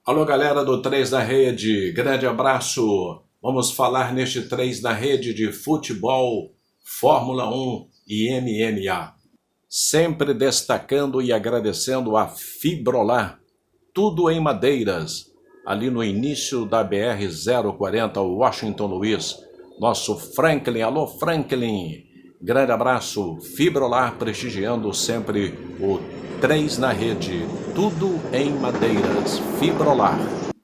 Alô, galera do 3 na Rede, grande abraço. Vamos falar neste 3 na Rede de futebol, Fórmula 1 e MMA. Sempre destacando e agradecendo a Fibrolar, tudo em madeiras, ali no início da BR-040, Washington Luiz. Nosso Franklin, alô Franklin, grande abraço. Fibrolar prestigiando sempre o 3 na Rede, tudo em madeiras, Fibrolar.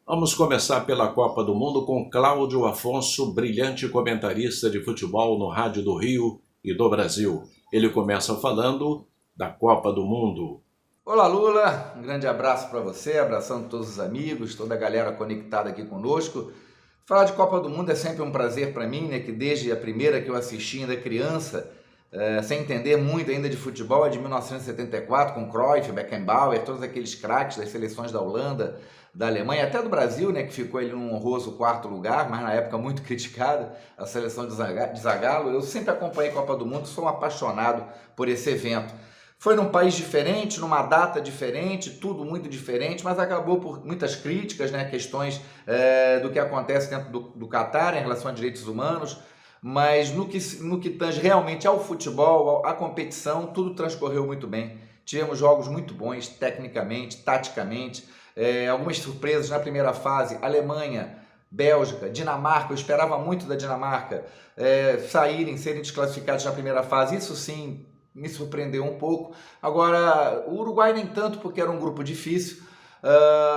Vamos começar pela Copa do Mundo com Cláudio Afonso, brilhante comentarista de futebol no Rádio do Rio e do Brasil. Ele começa falando da Copa do Mundo. Olá, Lula, um grande abraço para você, abraçando todos os amigos, toda a galera conectada aqui conosco. Falar de Copa do Mundo é sempre um prazer para mim, né? Que desde a primeira que eu assisti ainda criança, sem entender muito ainda de futebol, é de 1974, com Cruyff, Beckenbauer, todos aqueles craques das seleções da Holanda, da Alemanha, até do Brasil, né? Que ficou ali num honroso quarto lugar, mas na época muito criticada, a seleção de Zagallo. Eu sempre acompanhei Copa do Mundo, sou um apaixonado por esse evento. Foi num país diferente, numa data diferente, tudo muito diferente, mas acabou por muitas críticas, né? Questões do que acontece dentro do Catar em relação a direitos humanos, mas no que tange realmente ao futebol, à competição, tudo transcorreu muito bem. Tivemos jogos muito bons, tecnicamente, taticamente, algumas surpresas na primeira fase, Alemanha, Bélgica, Dinamarca, eu esperava muito da Dinamarca serem desclassificados na primeira fase, isso sim me surpreendeu um pouco. Agora, o Uruguai nem tanto, porque era um grupo difícil.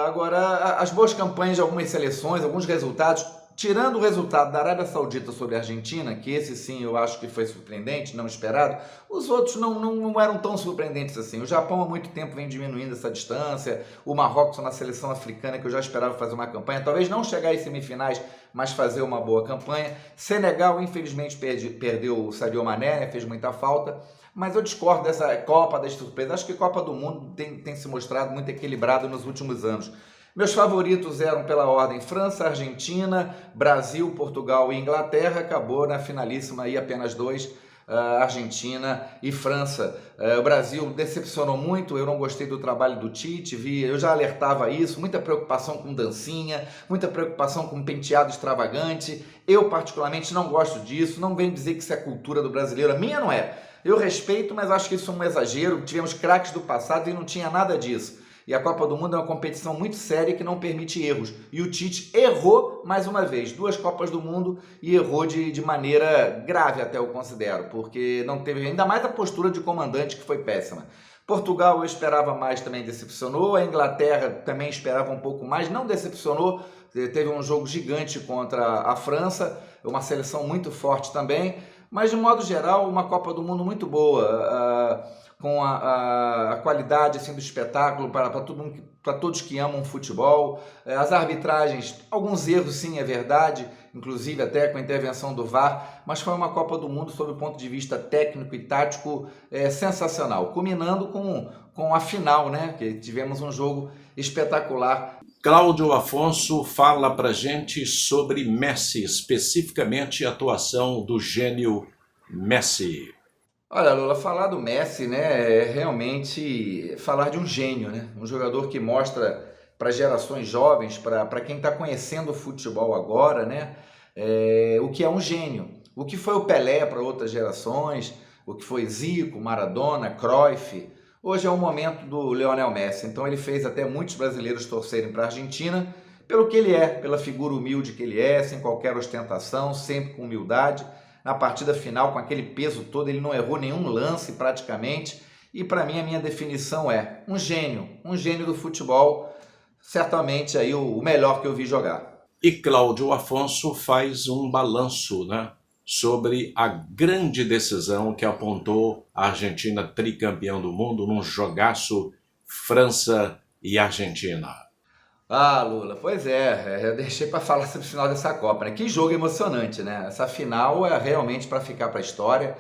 Agora, as boas campanhas de algumas seleções, alguns resultados, tirando o resultado da Arábia Saudita sobre a Argentina, que esse sim eu acho que foi surpreendente, não esperado, os outros não eram tão surpreendentes assim. O Japão há muito tempo vem diminuindo essa distância, o Marrocos na seleção africana, que eu já esperava fazer uma campanha, talvez não chegar às semifinais, mas fazer uma boa campanha. Senegal, infelizmente, perdeu o Sadio Mané, né? Fez muita falta. Mas eu discordo dessa Copa das surpresas. Acho que a Copa do Mundo tem se mostrado muito equilibrado nos últimos anos. Meus favoritos eram pela ordem França, Argentina, Brasil, Portugal e Inglaterra. Acabou na finalíssima aí apenas dois, Argentina e França. O Brasil decepcionou muito, eu não gostei do trabalho do Tite, eu já alertava isso, muita preocupação com dancinha, muita preocupação com penteado extravagante. Eu particularmente não gosto disso, não venho dizer que isso é cultura do brasileiro, a minha não é. Eu respeito, mas acho que isso é um exagero. Tivemos craques do passado e não tinha nada disso. E a Copa do Mundo é uma competição muito séria que não permite erros. E o Tite errou mais uma vez, 2 Copas do Mundo, e errou de maneira grave, até eu considero, porque não teve, ainda mais a postura de comandante, que foi péssima. Portugal eu esperava mais, também decepcionou. A Inglaterra também esperava um pouco mais, não decepcionou. Teve um jogo gigante contra a França, uma seleção muito forte também. Mas, de modo geral, uma Copa do Mundo muito boa, com a qualidade assim, do espetáculo para todos que amam futebol. As arbitragens, alguns erros sim, é verdade, inclusive até com a intervenção do VAR, mas foi uma Copa do Mundo, sob o ponto de vista técnico e tático, sensacional, culminando com a final, né? Que tivemos um jogo espetacular. Cláudio Afonso fala pra gente sobre Messi, especificamente a atuação do gênio Messi. Olha, Lula, falar do Messi, né, é realmente falar de um gênio, né? Um jogador que mostra para gerações jovens, para quem está conhecendo o futebol agora, né, o que é um gênio. O que foi o Pelé para outras gerações, o que foi Zico, Maradona, Cruyff. Hoje é o momento do Lionel Messi, então ele fez até muitos brasileiros torcerem para a Argentina, pelo que ele é, pela figura humilde que ele é, sem qualquer ostentação, sempre com humildade. Na partida final, com aquele peso todo, ele não errou nenhum lance praticamente, e para mim a minha definição é um gênio do futebol, certamente aí o melhor que eu vi jogar. E Cláudio Afonso faz um balanço, né, sobre a grande decisão que apontou a Argentina tricampeã do mundo num jogaço França e Argentina. Lula, pois eu deixei para falar sobre o final dessa Copa, né? Que jogo emocionante, né? Essa final é realmente para ficar para a história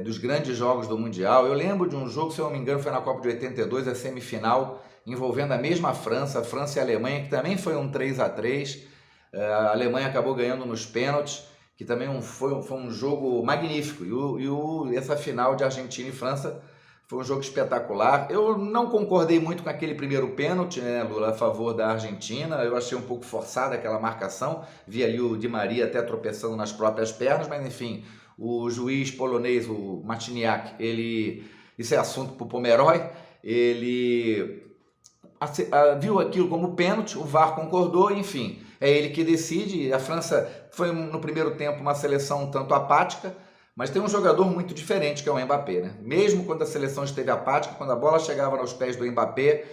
dos grandes jogos do Mundial. Eu lembro de um jogo, se eu não me engano, foi na Copa de 82, a semifinal, envolvendo a mesma França, a França e a Alemanha, que também foi um 3-3. A Alemanha acabou ganhando nos pênaltis, que também foi um jogo magnífico. Essa final de Argentina e França Foi um jogo espetacular. Eu não concordei muito com aquele primeiro pênalti, né, Lula, a favor da Argentina. Eu achei um pouco forçada aquela marcação. Vi ali o Di Maria até tropeçando nas próprias pernas, mas enfim, o juiz polonês, o Marciniak, isso é assunto para o Pomeroy, ele viu aquilo como pênalti, o VAR concordou, enfim, é ele que decide. A França foi no primeiro tempo uma seleção um tanto apática, mas tem um jogador muito diferente que é o Mbappé, né? Mesmo quando a seleção esteve apática, quando a bola chegava aos pés do Mbappé,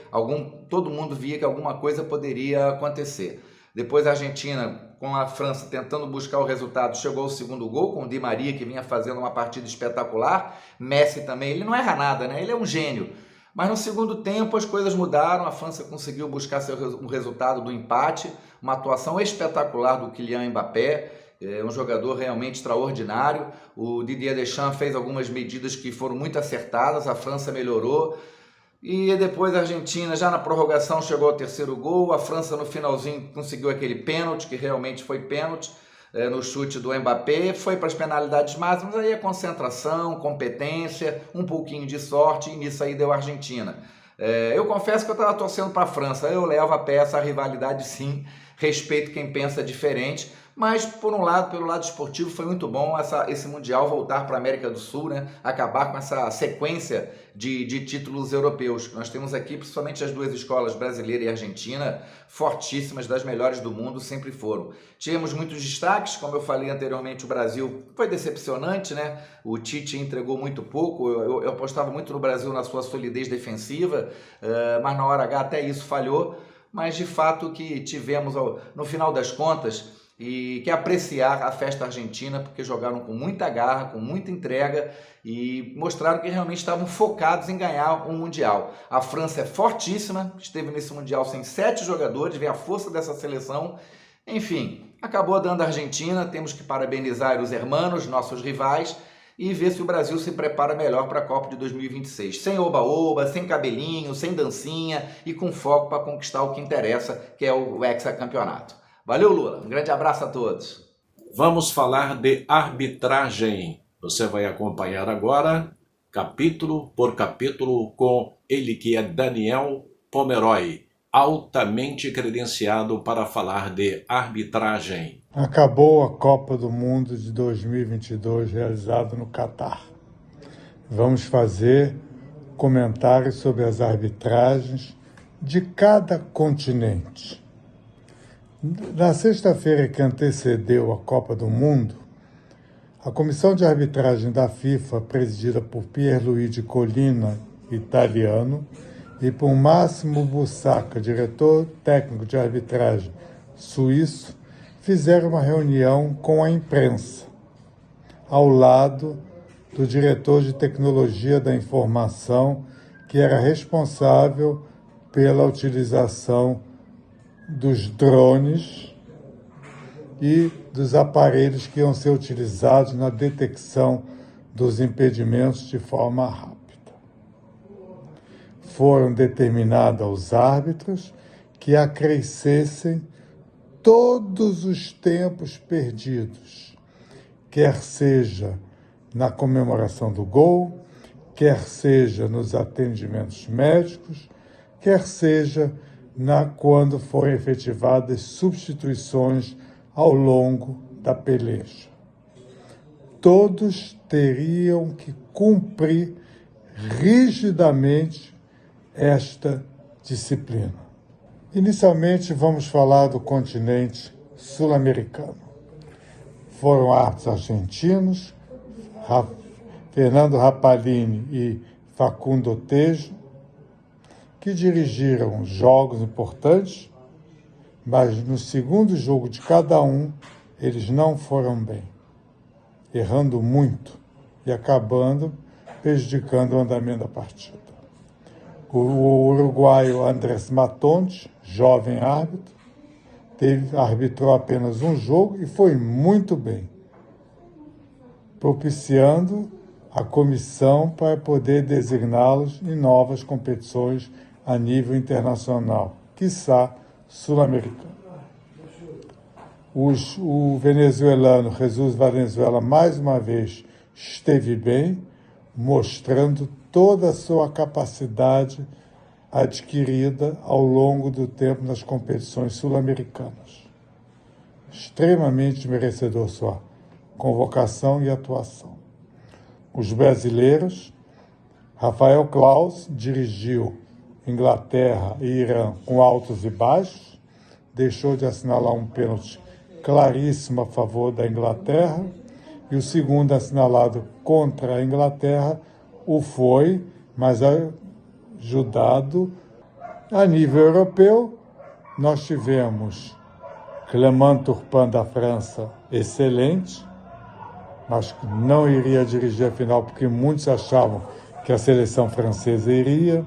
todo mundo via que alguma coisa poderia acontecer. Depois a Argentina, com a França tentando buscar o resultado, chegou ao segundo gol com o Di Maria, que vinha fazendo uma partida espetacular. Messi também, ele não erra nada, né? Ele é um gênio. Mas no segundo tempo as coisas mudaram, a França conseguiu buscar o resultado do empate, uma atuação espetacular do Kylian Mbappé, um jogador realmente extraordinário. O Didier Deschamps fez algumas medidas que foram muito acertadas, a França melhorou. E depois a Argentina, já na prorrogação, chegou ao terceiro gol. A França no finalzinho conseguiu aquele pênalti, que realmente foi pênalti, no chute do Mbappé. Foi para as penalidades máximas, aí a concentração, competência, um pouquinho de sorte, e nisso aí deu a Argentina. Eu confesso que eu estava torcendo para a França, eu levo a pé essa rivalidade sim, respeito quem pensa diferente, mas por um lado, pelo lado esportivo, foi muito bom esse Mundial voltar para a América do Sul, né? Acabar com essa sequência de títulos europeus. Nós temos aqui, principalmente as duas escolas, brasileira e argentina, fortíssimas, das melhores do mundo, sempre foram. Tivemos muitos destaques, como eu falei anteriormente, o Brasil foi decepcionante, né? O Tite entregou muito pouco, eu apostava muito no Brasil na sua solidez defensiva, mas na hora H até isso falhou, mas de fato que tivemos, no final das contas, e que apreciar a festa argentina, porque jogaram com muita garra, com muita entrega e mostraram que realmente estavam focados em ganhar um Mundial. A França é fortíssima, esteve nesse Mundial sem 7 jogadores, vê a força dessa seleção. Enfim, acabou dando a Argentina, temos que parabenizar os hermanos, nossos rivais, e ver se o Brasil se prepara melhor para a Copa de 2026. Sem oba-oba, sem cabelinho, sem dancinha e com foco para conquistar o que interessa, que é o hexacampeonato. Valeu, Lula. Um grande abraço a todos. Vamos falar de arbitragem. Você vai acompanhar agora, capítulo por capítulo, com ele que é Daniel Pomeroy, altamente credenciado para falar de arbitragem. Acabou a Copa do Mundo de 2022 realizada no Catar. Vamos fazer comentários sobre as arbitragens de cada continente. Na sexta-feira que antecedeu a Copa do Mundo, a Comissão de Arbitragem da FIFA, presidida por Pierluigi Collina, italiano, e por Massimo Busacca, diretor técnico de arbitragem suíço, fizeram uma reunião com a imprensa, ao lado do diretor de tecnologia da informação, que era responsável pela utilização dos drones e dos aparelhos que iam ser utilizados na detecção dos impedimentos de forma rápida. Foram determinados aos árbitros que acrescessem todos os tempos perdidos, quer seja na comemoração do gol, quer seja nos atendimentos médicos, quer seja quando forem efetivadas substituições ao longo da peleja. Todos teriam que cumprir rigidamente esta disciplina. Inicialmente, vamos falar do continente sul-americano. Foram árbitros argentinos, Fernando Rapalini e Facundo Tejo, que dirigiram jogos importantes, mas no segundo jogo de cada um, eles não foram bem, errando muito e acabando prejudicando o andamento da partida. O uruguaio Andrés Matonte, jovem árbitro, arbitrou apenas um jogo e foi muito bem, propiciando a comissão para poder designá-los em novas competições a nível internacional, quiçá sul-americano. O venezuelano Jesus Valenzuela, mais uma vez, esteve bem, mostrando toda a sua capacidade adquirida ao longo do tempo nas competições sul-americanas. Extremamente merecedor sua convocação e atuação. Os brasileiros, Rafael Claus dirigiu Inglaterra e Irã com altos e baixos, deixou de assinalar um pênalti claríssimo a favor da Inglaterra, e o segundo assinalado contra a Inglaterra o foi, mas ajudado a nível europeu. Nós tivemos Clément Turpin da França, excelente, mas não iria dirigir a final porque muitos achavam que a seleção francesa iria.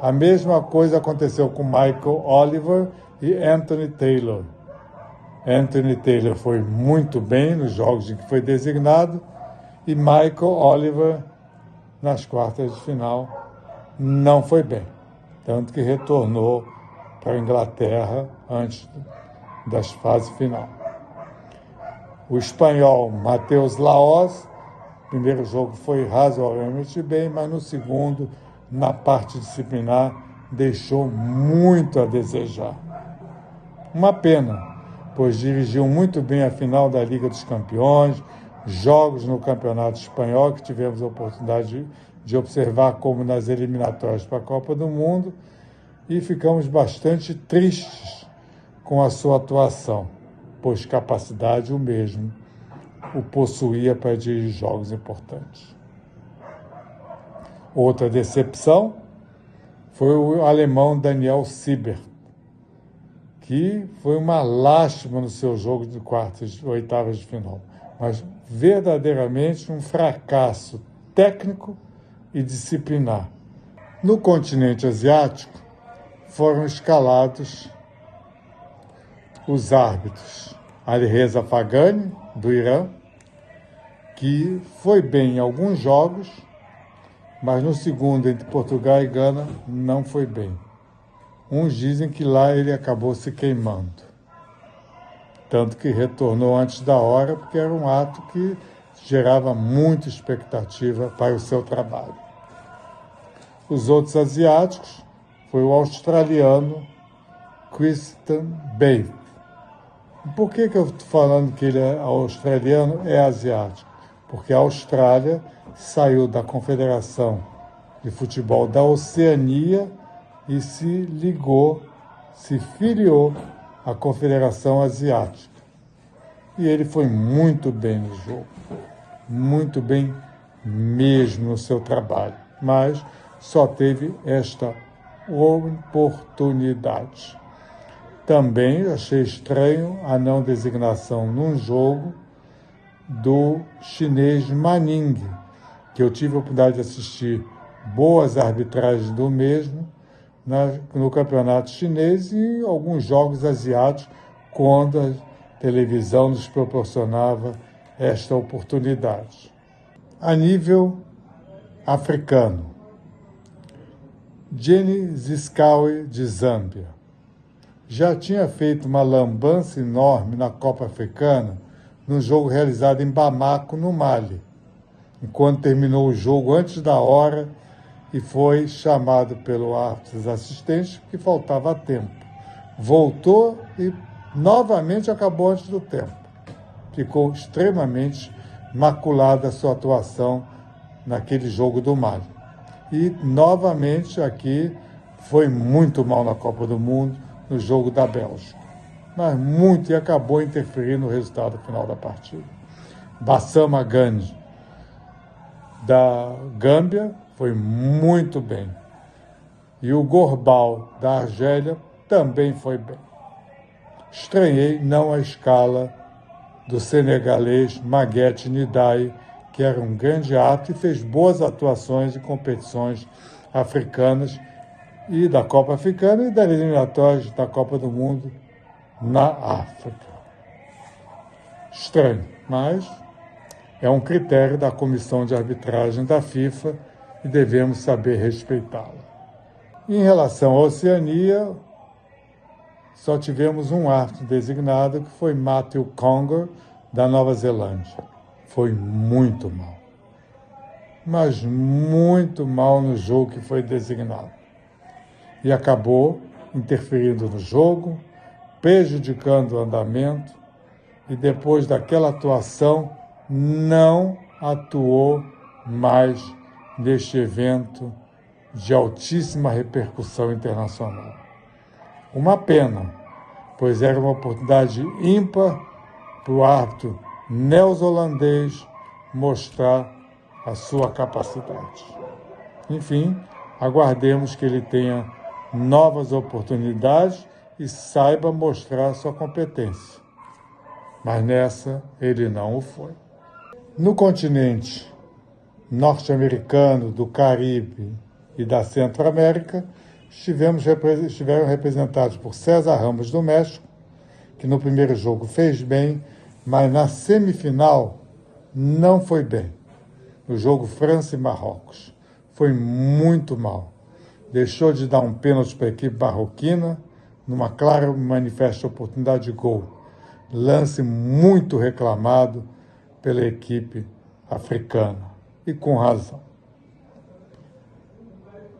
A mesma coisa aconteceu com Michael Oliver e Anthony Taylor. Anthony Taylor foi muito bem nos jogos em que foi designado e Michael Oliver, nas quartas de final, não foi bem. Tanto que retornou para a Inglaterra antes das fases final. O espanhol Matheus Laoz, o primeiro jogo foi razoavelmente bem, mas no segundo, na parte disciplinar, deixou muito a desejar. Uma pena, pois dirigiu muito bem a final da Liga dos Campeões, jogos no Campeonato Espanhol, que tivemos a oportunidade de observar como nas eliminatórias para a Copa do Mundo, e ficamos bastante tristes com a sua atuação, pois capacidade o mesmo o possuía para dirigir jogos importantes. Outra decepção foi o alemão Daniel Siebert, que foi uma lástima no seu jogo de quartas, oitavas de final, mas verdadeiramente um fracasso técnico e disciplinar. No continente asiático, foram escalados os árbitros Alireza Fagani, do Irã, que foi bem em alguns jogos, mas no segundo, entre Portugal e Gana, não foi bem. Uns dizem que lá ele acabou se queimando. Tanto que retornou antes da hora, porque era um ato que gerava muita expectativa para o seu trabalho. Os outros asiáticos foi o australiano Christian Bale. Por que eu estou falando que ele é australiano? É asiático. Porque a Austrália saiu da Confederação de Futebol da Oceania e se filiou à Confederação Asiática. E ele foi muito bem no jogo, muito bem mesmo no seu trabalho, mas só teve esta oportunidade. Também achei estranho a não designação num jogo do chinês Manning, que eu tive a oportunidade de assistir boas arbitragens do mesmo no campeonato chinês e alguns jogos asiáticos, quando a televisão nos proporcionava esta oportunidade. A nível africano, Jenny Ziscaue, de Zâmbia, já tinha feito uma lambança enorme na Copa Africana num jogo realizado em Bamako, no Mali, enquanto terminou o jogo antes da hora e foi chamado pelo árbitro assistente que faltava tempo. Voltou e novamente acabou antes do tempo. Ficou extremamente maculada a sua atuação naquele jogo do Mali. E novamente aqui foi muito mal na Copa do Mundo, no jogo da Bélgica. Mas muito, e acabou interferindo no resultado final da partida. Bassama Gandhi, da Gâmbia, foi muito bem. E o Gorbal, da Argélia, também foi bem. Estranhei não a escala do senegalês Maguette Ndiaye, que era um grande ato e fez boas atuações em competições africanas e da Copa Africana e das eliminatórias da Copa do Mundo na África. Estranho, mas é um critério da Comissão de Arbitragem da FIFA e devemos saber respeitá-la. Em relação à Oceania, só tivemos um árbitro designado, que foi Matthew Conger, da Nova Zelândia. Foi muito mal. mas muito mal no jogo que foi designado. E acabou interferindo no jogo, prejudicando o andamento, e depois daquela atuação não atuou mais neste evento de altíssima repercussão internacional. Uma pena, pois era uma oportunidade ímpar para o árbitro neozelandês mostrar a sua capacidade. Enfim, aguardemos que ele tenha novas oportunidades e saiba mostrar sua competência. Mas nessa ele não o foi. No continente norte-americano, do Caribe e da Centro-América, estiveram representados por César Ramos do México, que no primeiro jogo fez bem, mas na semifinal não foi bem. No jogo França e Marrocos, foi muito mal. Deixou de dar um pênalti para a equipe marroquina, numa clara e manifesta oportunidade de gol. Lance muito reclamado pela equipe africana, e com razão.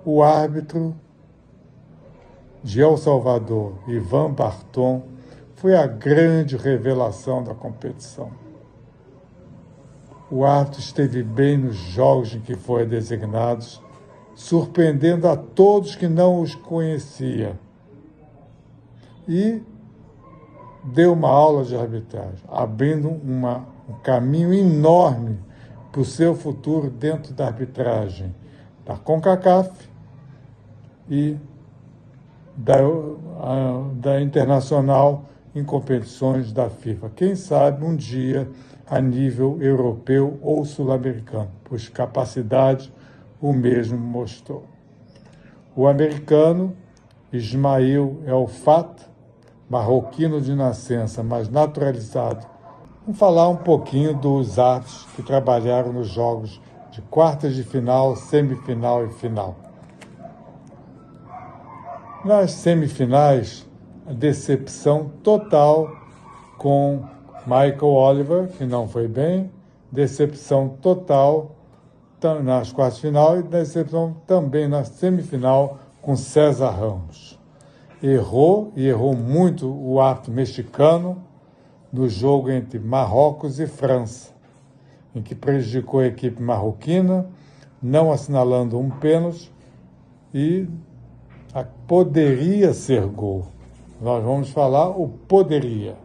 O árbitro de El Salvador, Ivan Barton, foi a grande revelação da competição. O árbitro esteve bem nos jogos em que foi designado, surpreendendo a todos que não os conhecia. E deu uma aula de arbitragem, abrindo um caminho enorme para o seu futuro dentro da arbitragem da CONCACAF e da internacional em competições da FIFA. Quem sabe um dia a nível europeu ou sul-americano, pois capacidade o mesmo mostrou. O americano Ismail El Fat, marroquino de nascença, mas naturalizado. Vamos falar um pouquinho dos árbitros que trabalharam nos jogos de quartas de final, semifinal e final. Nas semifinais, a decepção total com Michael Oliver, que não foi bem, decepção total nas quartas de final e decepção também na semifinal com César Ramos. Errou muito o árbitro mexicano no jogo entre Marrocos e França, em que prejudicou a equipe marroquina, não assinalando um pênalti e poderia ser gol. Nós vamos falar o poderia,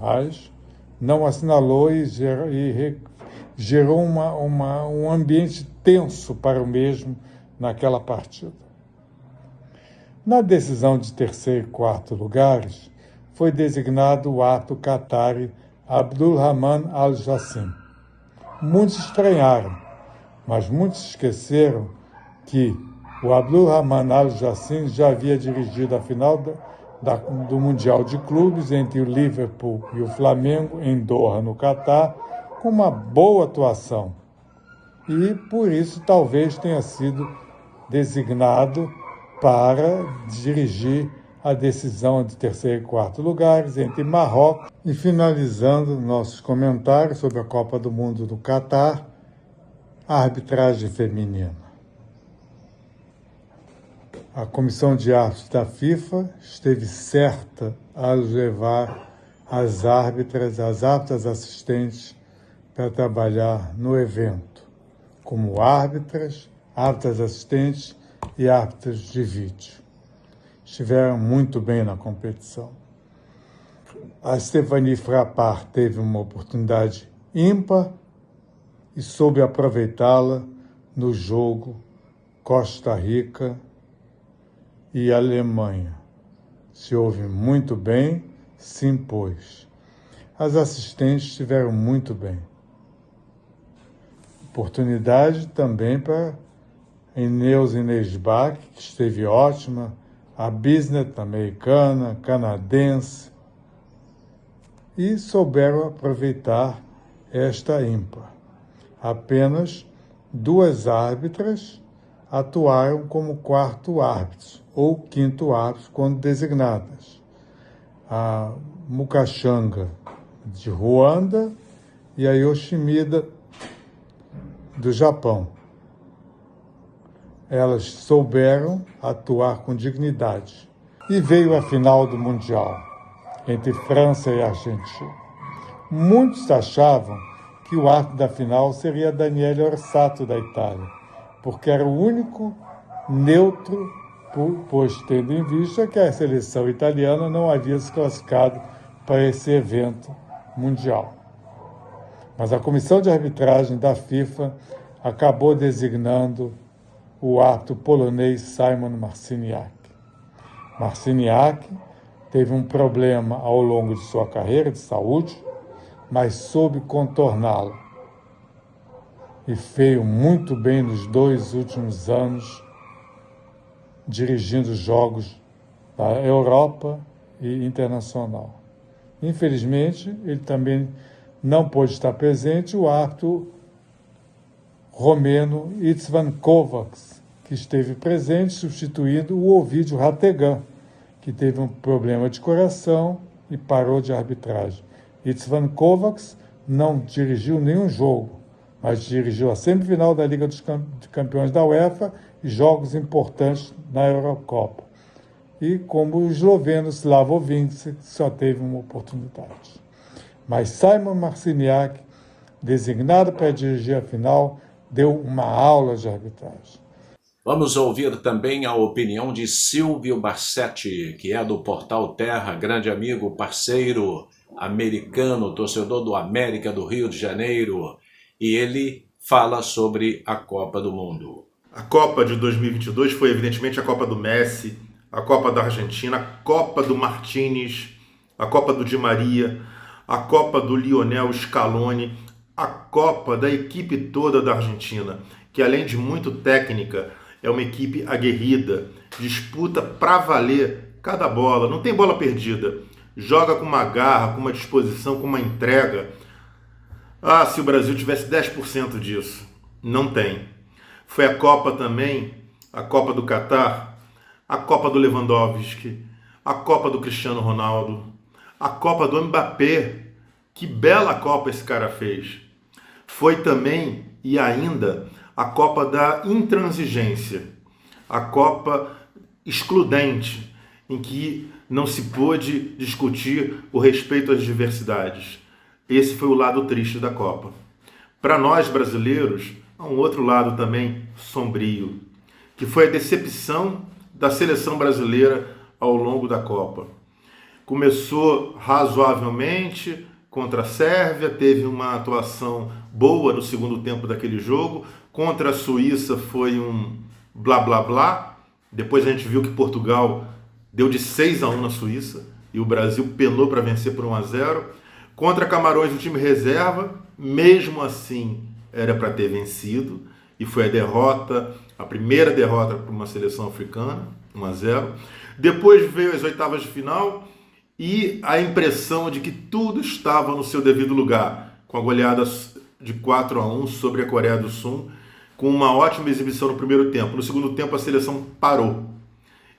mas não assinalou e gerou um ambiente tenso para o mesmo naquela partida. Na decisão de terceiro e quarto lugares, foi designado o árbitro qatari Abdulrahman Al-Jassim. Muitos estranharam, mas muitos esqueceram que o Abdulrahman Al-Jassim já havia dirigido a final do Mundial de Clubes entre o Liverpool e o Flamengo em Doha, no Catar, com uma boa atuação. E, por isso, talvez tenha sido designado para dirigir a decisão de terceiro e quarto lugares entre Marrocos. E finalizando nossos comentários sobre a Copa do Mundo do Catar, a arbitragem feminina. A comissão de árbitros da FIFA esteve certa a levar as árbitras assistentes para trabalhar no evento, como árbitras assistentes e árbitros de vídeo. Estiveram muito bem na competição. A Stéphanie Frappart teve uma oportunidade ímpar e soube aproveitá-la no jogo Costa Rica e Alemanha. Se ouve muito bem, se impôs. As assistentes estiveram muito bem. Oportunidade também para Inês Bach, que esteve ótima, a business americana, canadense, e souberam aproveitar esta ímpar. Apenas 2 árbitras atuaram como quarto árbitro ou quinto árbitro quando designadas. A Mukashanga, de Ruanda, e a Yoshimida, do Japão. Elas souberam atuar com dignidade. E veio a final do Mundial, entre França e Argentina. Muitos achavam que o árbitro da final seria Daniele Orsato, da Itália, porque era o único neutro, pois tendo em vista que a seleção italiana não havia se classificado para esse evento mundial. Mas a comissão de arbitragem da FIFA acabou designando o árbitro polonês Simon Marciniak. Marciniak teve um problema ao longo de sua carreira de saúde, mas soube contorná-lo. E veio muito bem nos 2 últimos anos, dirigindo jogos da Europa e internacional. Infelizmente, ele também não pôde estar presente, o árbitro romeno Istvan Kovacs, que esteve presente substituindo o Ovidio Rategan, que teve um problema de coração e parou de arbitragem. Istvan Kovacs não dirigiu nenhum jogo, mas dirigiu a semifinal da Liga dos Campeões da UEFA e jogos importantes na Eurocopa. E como o esloveno Slavoj Vinicic só teve uma oportunidade. Mas Simon Marciniak, designado para dirigir a final, deu uma aula de arbitragem. Vamos ouvir também a opinião de Silvio Bassetti, que é do Portal Terra, grande amigo, parceiro, americano, torcedor do América do Rio de Janeiro, e ele fala sobre a Copa do Mundo. A Copa de 2022 foi evidentemente a Copa do Messi, a Copa da Argentina, a Copa do Martínez, a Copa do Di Maria, a Copa do Lionel Scaloni, a Copa da equipe toda da Argentina, que além de muito técnica, é uma equipe aguerrida, disputa pra valer cada bola, não tem bola perdida, joga com uma garra, com uma disposição, com uma entrega. Ah, se o Brasil tivesse 10% disso, não tem. Foi a Copa também, a Copa do Catar, a Copa do Lewandowski, a Copa do Cristiano Ronaldo, a Copa do Mbappé. Que bela Copa esse cara fez. Foi também e ainda a Copa da intransigência, a Copa excludente, em que não se pôde discutir o respeito às diversidades. Esse foi o lado triste da Copa. Para nós brasileiros, há um outro lado também sombrio, que foi a decepção da seleção brasileira ao longo da Copa. Começou razoavelmente contra a Sérvia, teve uma atuação boa no segundo tempo daquele jogo. Contra a Suíça foi um blá blá blá. Depois a gente viu que Portugal deu de 6-1 na Suíça e o Brasil penou para vencer por 1-0. Contra Camarões, o time reserva, mesmo assim era para ter vencido, e foi a derrota, a primeira derrota para uma seleção africana, 1-0. Depois veio as oitavas de final e a impressão de que tudo estava no seu devido lugar, com a goleada de 4-1 sobre a Coreia do Sul, com uma ótima exibição no primeiro tempo. No segundo tempo a seleção parou.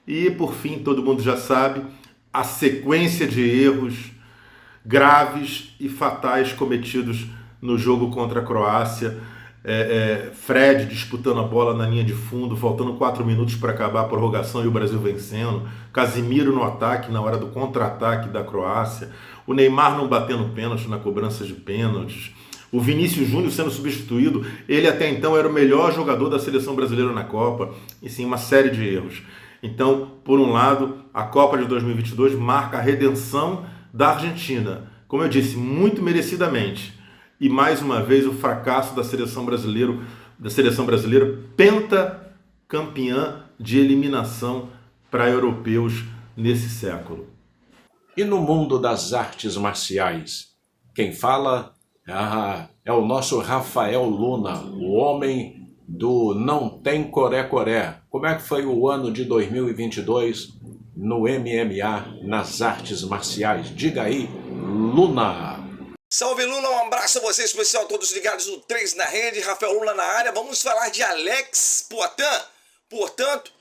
E por fim, todo mundo já sabe, a sequência de erros graves e fatais cometidos no jogo contra a Croácia. Fred disputando a bola na linha de fundo, faltando 4 minutos para acabar a prorrogação e o Brasil vencendo. Casimiro no ataque na hora do contra-ataque da Croácia. O Neymar não batendo pênalti na cobrança de pênaltis. O Vinícius Júnior sendo substituído. Ele até então era o melhor jogador da seleção brasileira na Copa. E sim, uma série de erros. Então, por um lado, a Copa de 2022 marca a redenção da Argentina. Como eu disse, muito merecidamente. E mais uma vez o fracasso da seleção brasileira pentacampeã de eliminação para europeus nesse século. E no mundo das artes marciais, quem fala é o nosso Rafael Luna, o homem do Não Tem Coré-Coré. Como é que foi o ano de 2022 no MMA, nas artes marciais? Diga aí, Luna. Salve Lula, um abraço a você especial, todos ligados no 3 na rede, Rafael Lula na área. Vamos falar de Alex Poatan. Portanto,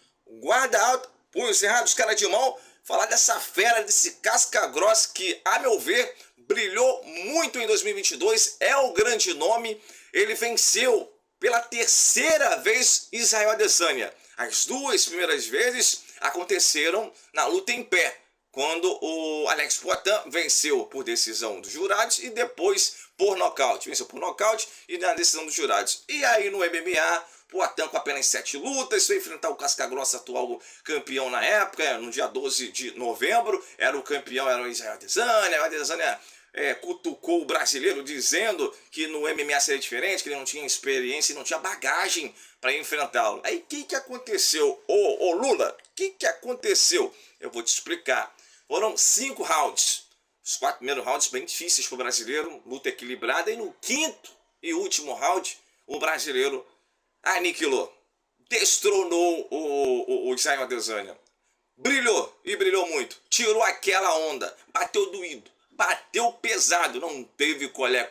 guarda alto, punhos cerrados, cara de mão, falar dessa fera, desse casca grossa que, a meu ver, brilhou muito em 2022, é o grande nome. Ele venceu pela terceira vez Israel Adesanya. As duas primeiras vezes aconteceram na luta em pé, quando o Alex Poatan venceu por decisão dos jurados e depois por nocaute. Venceu por nocaute e na decisão dos jurados. E aí no MMA, Poatan com apenas 7 lutas, foi enfrentar o casca-grossa, atual campeão na época, no dia 12 de novembro. Era o campeão, era o Israel Adesanya. O Adesanya cutucou o brasileiro dizendo que no MMA seria diferente, que ele não tinha experiência e não tinha bagagem para enfrentá-lo. Aí o que aconteceu? Ô Lula, o que aconteceu? Eu vou te explicar. Foram 5 rounds. Os 4 primeiros rounds bem difíceis para o brasileiro, luta equilibrada. E no 5º e último round, o brasileiro aniquilou. Destronou o Israel Adesanya. Brilhou, e brilhou muito. Tirou aquela onda. Bateu doído. Bateu pesado. Não teve colé.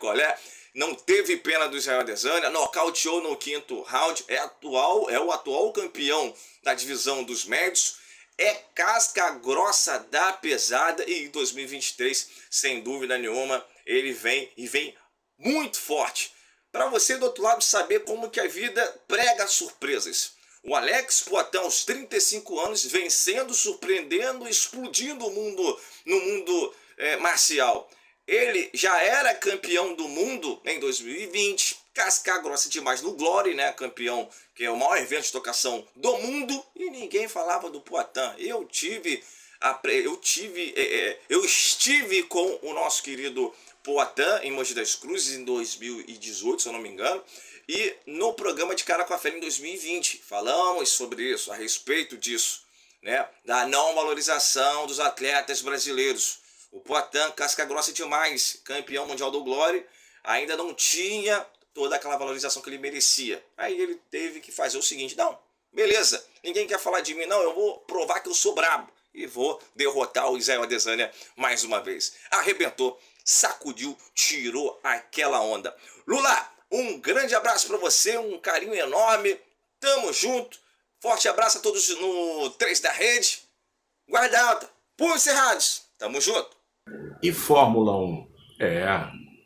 Não teve pena do Israel Adesanya. Nocauteou no 5º round. É o atual campeão da divisão dos médios. É casca grossa da pesada e em 2023, sem dúvida nenhuma, ele vem muito forte. Para você do outro lado saber como que a vida prega surpresas. O Alex Poatan, aos 35 anos, vencendo, surpreendendo, explodindo o mundo no mundo marcial. Ele já era campeão do mundo em 2020, casca grossa demais no Glory, né? Campeão, que é o maior evento de tocação do mundo, e ninguém falava do Poatan. Eu estive com o nosso querido Poatan em Mogi das Cruzes em 2018, se eu não me engano, e no programa de Cara com a Fera em 2020 falamos sobre isso, a respeito disso, né? Da não valorização dos atletas brasileiros. O Poatan, casca grossa demais, campeão mundial do Glory, ainda não tinha toda aquela valorização que ele merecia. Aí ele teve que fazer o seguinte: não, beleza, ninguém quer falar de mim, não, eu vou provar que eu sou brabo e vou derrotar o Israel Adesanya mais uma vez. Arrebentou, sacudiu, tirou aquela onda. Lula, um grande abraço para você, um carinho enorme, tamo junto, forte abraço a todos no 3 da Rede, guarda alta, punhos cerrados, tamo junto. E Fórmula 1?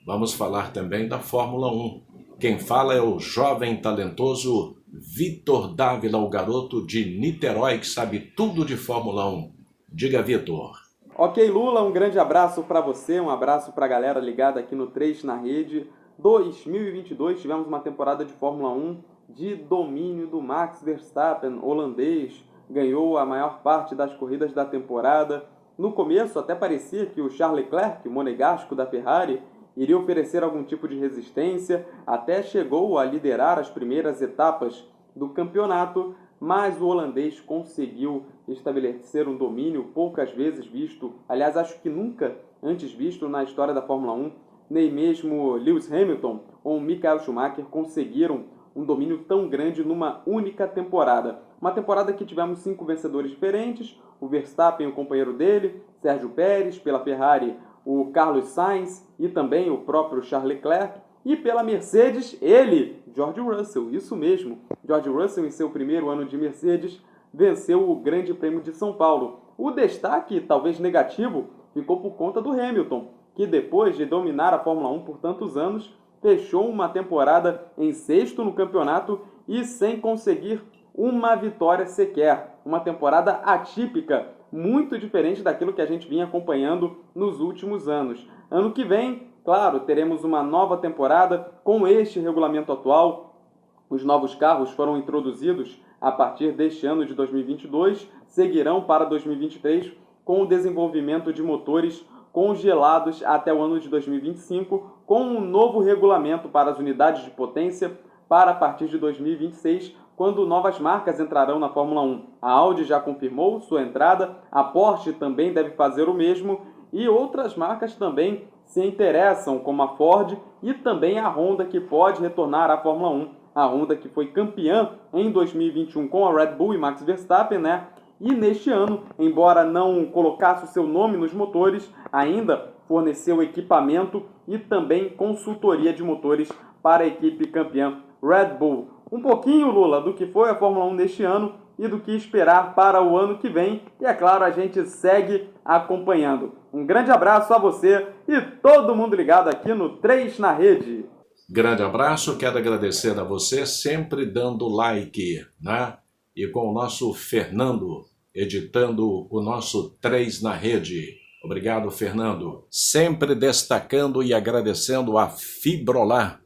Vamos falar também da Fórmula 1. Quem fala é o jovem talentoso Vitor Dávila, o garoto de Niterói que sabe tudo de Fórmula 1. Diga, Vitor. Ok, Lula, um grande abraço para você, um abraço para a galera ligada aqui no 3 na Rede. 2022 tivemos uma temporada de Fórmula 1 de domínio do Max Verstappen, holandês, ganhou a maior parte das corridas da temporada. No começo até parecia que o Charles Leclerc, monegasco da Ferrari, iria oferecer algum tipo de resistência, até chegou a liderar as primeiras etapas do campeonato, mas o holandês conseguiu estabelecer um domínio poucas vezes visto, aliás, acho que nunca antes visto na história da Fórmula 1, nem mesmo Lewis Hamilton ou Michael Schumacher conseguiram um domínio tão grande numa única temporada. Uma temporada que tivemos 5 vencedores diferentes, o Verstappen, o companheiro dele, Sérgio Pérez, pela Ferrari, o Carlos Sainz e também o próprio Charles Leclerc, e pela Mercedes, ele, George Russell, isso mesmo. George Russell, em seu primeiro ano de Mercedes, venceu o Grande Prêmio de São Paulo. O destaque, talvez negativo, ficou por conta do Hamilton, que depois de dominar a Fórmula 1 por tantos anos, fechou uma temporada em 6º no campeonato e sem conseguir uma vitória sequer. Uma temporada atípica, muito diferente daquilo que a gente vinha acompanhando nos últimos anos. Ano que vem, claro, teremos uma nova temporada com este regulamento atual. Os novos carros foram introduzidos a partir deste ano de 2022, seguirão para 2023 com o desenvolvimento de motores congelados até o ano de 2025, com um novo regulamento para as unidades de potência para a partir de 2026, quando novas marcas entrarão na Fórmula 1. A Audi já confirmou sua entrada, a Porsche também deve fazer o mesmo e outras marcas também se interessam, como a Ford e também a Honda, que pode retornar à Fórmula 1. A Honda que foi campeã em 2021 com a Red Bull e Max Verstappen, né? E neste ano, embora não colocasse o seu nome nos motores, ainda forneceu equipamento e também consultoria de motores para a equipe campeã Red Bull. Um pouquinho, Lula, do que foi a Fórmula 1 neste ano e do que esperar para o ano que vem. E é claro, a gente segue acompanhando. Um grande abraço a você e todo mundo ligado aqui no 3 na Rede. Grande abraço, quero agradecer a você, sempre dando like, né? E com o nosso Fernando, editando o nosso 3 na Rede. Obrigado, Fernando. Sempre destacando e agradecendo a Fibrolar,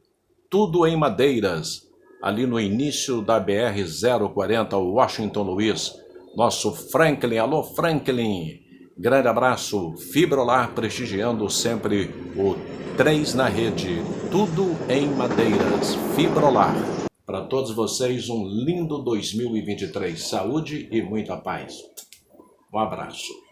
tudo em madeiras, ali no início da BR-040, Washington Luiz. Nosso Franklin, alô Franklin, grande abraço. Fibrolar prestigiando sempre o 3 na Rede, tudo em madeiras. Fibrolar. Para todos vocês, um lindo 2023. Saúde e muita paz. Um abraço.